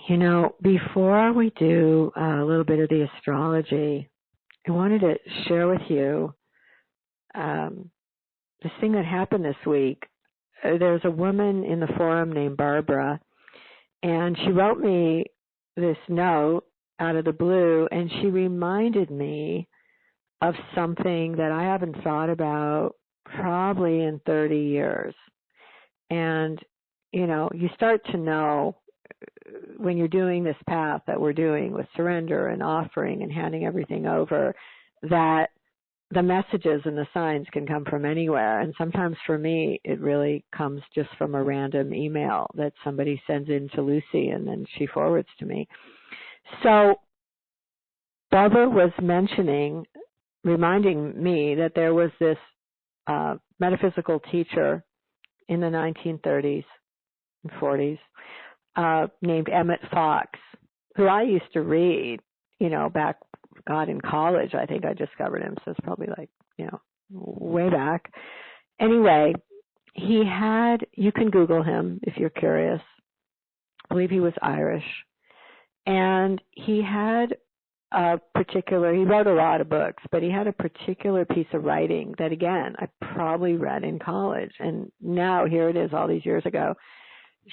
You know, before we do a little bit of the astrology, I wanted to share with you this thing that happened this week. There's a woman in the forum named Barbara, and she wrote me this note out of the blue, and she reminded me of something that I haven't thought about probably in 30 years. And, you know, you start to know when you're doing this path that we're doing with surrender and offering and handing everything over, that the messages and the signs can come from anywhere. And sometimes for me, it really comes just from a random email that somebody sends in to Lucy and then she forwards to me. So Barbara was reminding me that there was this metaphysical teacher in the 1930s and 40s named Emmet Fox, who I used to read, you know, back, God, in college. I think I discovered him, so it's probably like, you know, way back. Anyway, he had, you can Google him if you're curious. I believe he was Irish. And he had he wrote a lot of books, but he had a particular piece of writing that, again, I probably read in college. And now here it is all these years ago.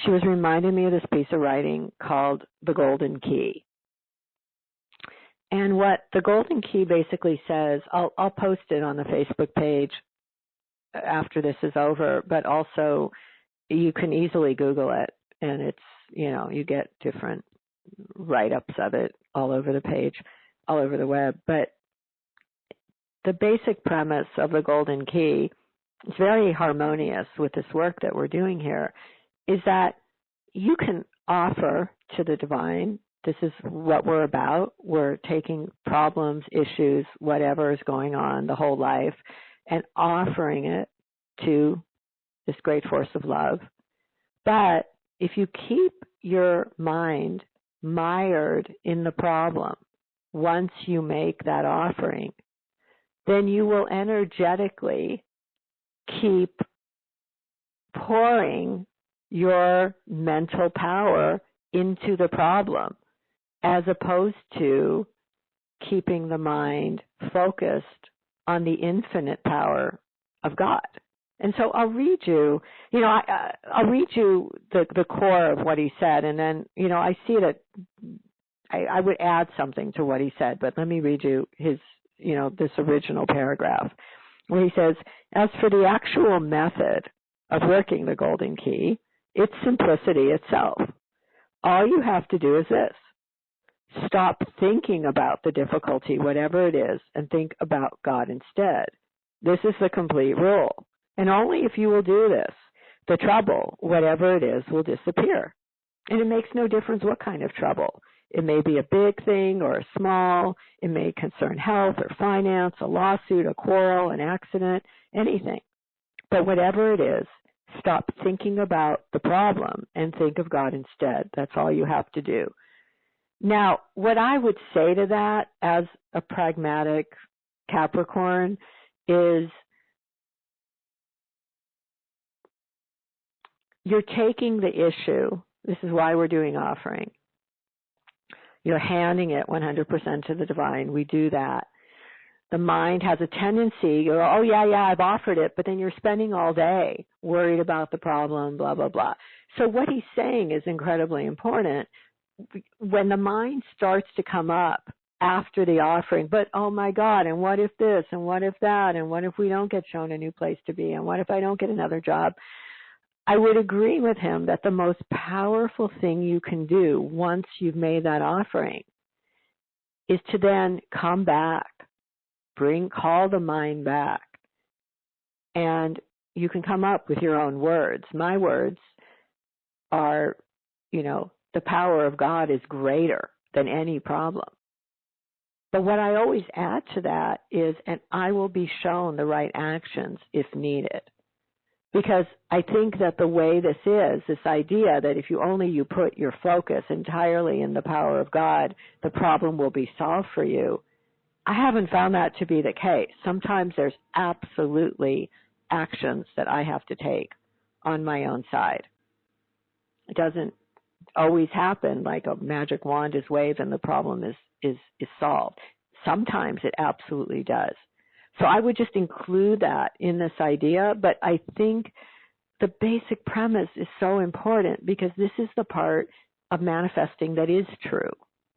She was reminding me of this piece of writing called The Golden Key. And what the Golden Key basically says, I'll post it on the Facebook page after this is over, but also you can easily Google it, and it's, you know, you get different write-ups of it all over the page, all over the web. But the basic premise of the Golden Key is very harmonious with this work that we're doing here, is that you can offer to the divine. This is what we're about. We're taking problems, issues, whatever is going on the whole life, and offering it to this great force of love. But if you keep your mind mired in the problem, once you make that offering, then you will energetically keep pouring your mental power into the problem, as opposed to keeping the mind focused on the infinite power of God. And so I'll read you, I'll read you the core of what he said, and then, I see that I would add something to what he said, but let me read you his, this original paragraph, where he says, as for the actual method of working the Golden Key, it's simplicity itself. All you have to do is this: stop thinking about the difficulty, whatever it is, and think about God instead. This is the complete rule. And only if you will do this, the trouble, whatever it is, will disappear. And it makes no difference what kind of trouble. It may be a big thing or a small. It may concern health or finance, a lawsuit, a quarrel, an accident, anything. But whatever it is, stop thinking about the problem and think of God instead. That's all you have to do. Now, what I would say to that as a pragmatic Capricorn is, you're taking the issue. This is why we're doing offering. You're handing it 100% to the divine. We do that. The mind has a tendency, oh, yeah, I've offered it, but then you're spending all day worried about the problem, blah, blah, blah. So what he's saying is incredibly important. When the mind starts to come up after the offering, but oh my God, and what if this, and what if that, and what if we don't get shown a new place to be, and what if I don't get another job? I would agree with him that the most powerful thing you can do once you've made that offering is to then come back, call the mind back, and you can come up with your own words. My words are, the power of God is greater than any problem. But what I always add to that is, and I will be shown the right actions if needed. Because I think that the way this idea that if you put your focus entirely in the power of God, the problem will be solved for you. I haven't found that to be the case. Sometimes there's absolutely actions that I have to take on my own side. It doesn't always happen like a magic wand is waved and the problem is solved. Sometimes it absolutely does. So I would just include that in this idea, but I think the basic premise is so important because this is the part of manifesting that is true.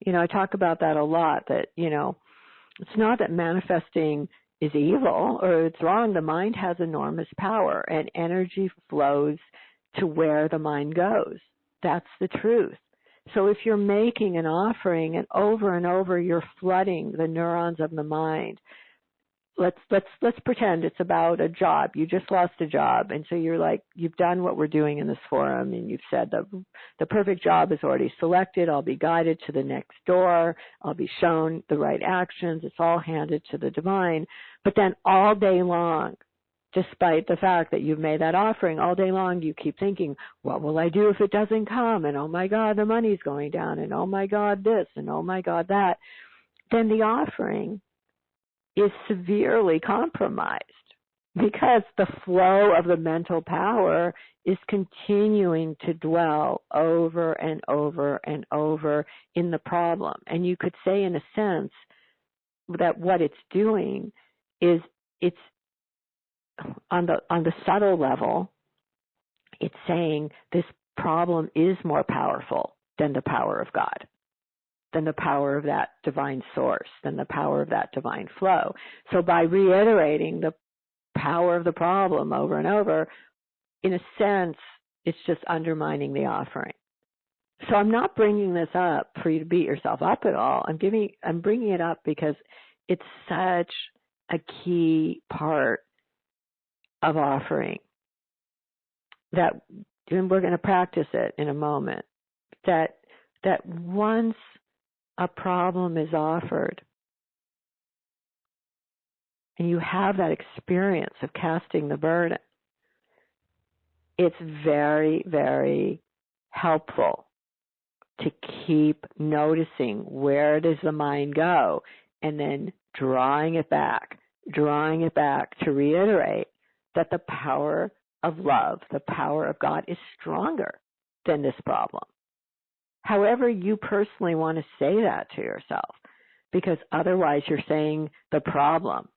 I talk about that a lot, that, it's not that manifesting is evil or it's wrong. The mind has enormous power and energy flows to where the mind goes. That's the truth. So if you're making an offering and over you're flooding the neurons of the mind, let's pretend it's about a job. You just lost a job, and so you're like, you've done what we're doing in this forum, and you've said the perfect job is already selected. I'll be guided to the next door. I'll be shown the right actions. It's all handed to the divine. But then all day long, despite the fact that you've made that offering, all day long you keep thinking, what will I do if it doesn't come? And oh my God, the money's going down. And oh my God, this. And oh my God, that. Then the offering is severely compromised because the flow of the mental power is continuing to dwell over and over and over in the problem. And you could say, in a sense, that what it's doing is it's on the subtle level, it's saying this problem is more powerful than the power of God, than the power of that divine source, than the power of that divine flow. So by reiterating the power of the problem over and over, in a sense, it's just undermining the offering. So I'm not bringing this up for you to beat yourself up at all. I'm bringing it up because it's such a key part of offering that, and we're going to practice it in a moment, that once a problem is offered and you have that experience of casting the burden, it's very, very helpful to keep noticing where does the mind go and then drawing it back to reiterate that the power of love, the power of God is stronger than this problem. However you personally want to say that to yourself, because otherwise you're saying the problem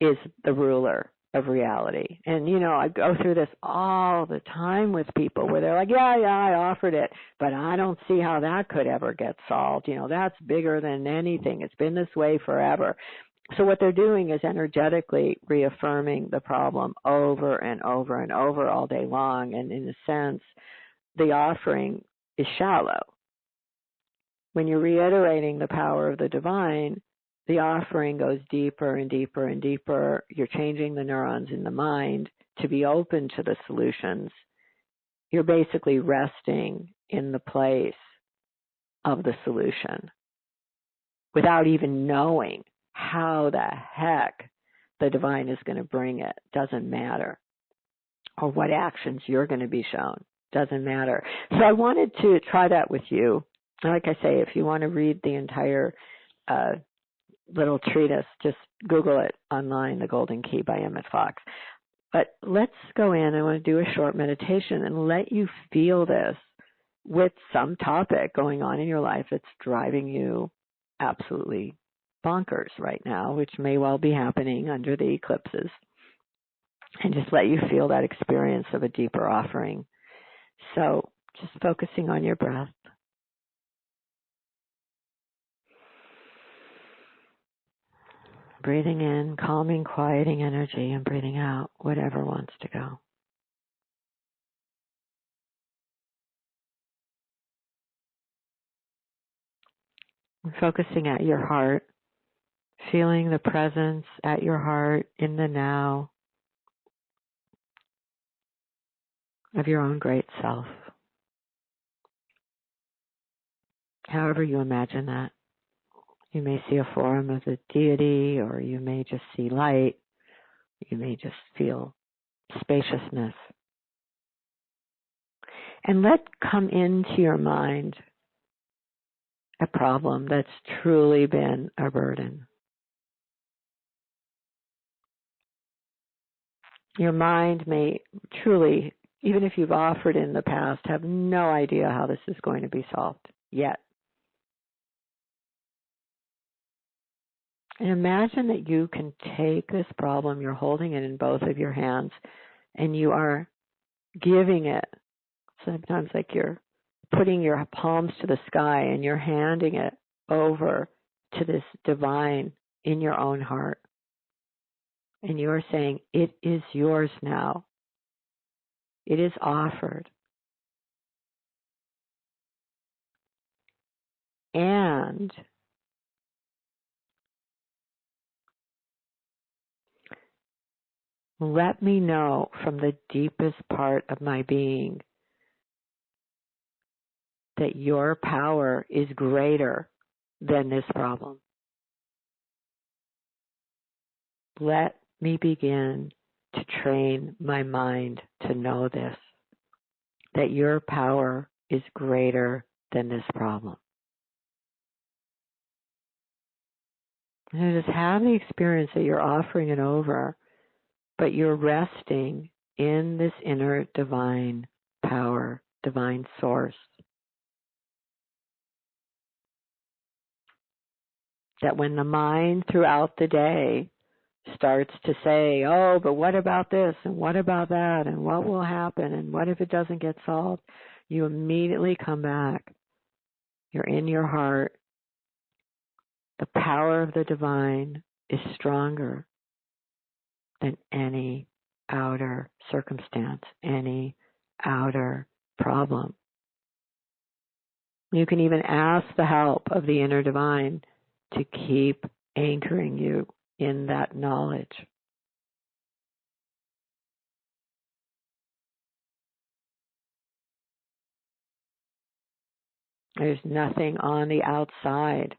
is the ruler of reality. And, I go through this all the time with people where they're like, yeah, I offered it, but I don't see how that could ever get solved. That's bigger than anything. It's been this way forever. So what they're doing is energetically reaffirming the problem over and over and over all day long. And in a sense, the offering is shallow. When you're reiterating the power of the divine, the offering goes deeper and deeper and deeper. You're changing the neurons in the mind to be open to the solutions. You're basically resting in the place of the solution without even knowing how the heck the divine is going to bring it. Doesn't matter. Or what actions you're going to be shown. Doesn't matter. So I wanted to try that with you. Like I say, if you want to read the entire little treatise, just Google it online, The Golden Key by Emmet Fox. But let's go in. I want to do a short meditation and let you feel this with some topic going on in your life that's driving you absolutely bonkers right now, which may well be happening under the eclipses. And just let you feel that experience of a deeper offering. So just focusing on your breath. Breathing in, calming, quieting energy, and breathing out whatever wants to go. And focusing at your heart, feeling the presence at your heart in the now of your own great self. However you imagine that. You may see a form of the deity, or you may just see light. You may just feel spaciousness. And let come into your mind a problem that's truly been a burden. Your mind may truly even if you've offered in the past, have no idea how this is going to be solved yet. And imagine that you can take this problem, you're holding it in both of your hands, and you are giving it. Sometimes like you're putting your palms to the sky and you're handing it over to this divine in your own heart. And you're saying, it is yours now. It is offered. And let me know from the deepest part of my being that your power is greater than this problem. Let me begin to train my mind to know this, that your power is greater than this problem. And just have the experience that you're offering it over, but you're resting in this inner divine power, divine source. That when the mind throughout the day starts to say, oh, but what about this and what about that and what will happen and what if it doesn't get solved, you immediately come back. You're in your heart. The power of the divine is stronger than any outer circumstance, any outer problem. You can even ask the help of the inner divine to keep anchoring you in that knowledge. There's nothing on the outside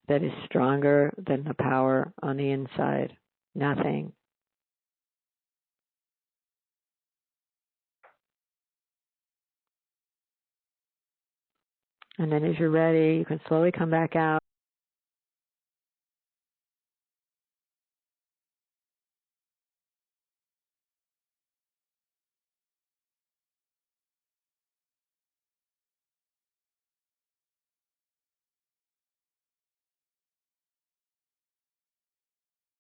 that is stronger than the power on the inside. Nothing. And then as you're ready, you can slowly come back out.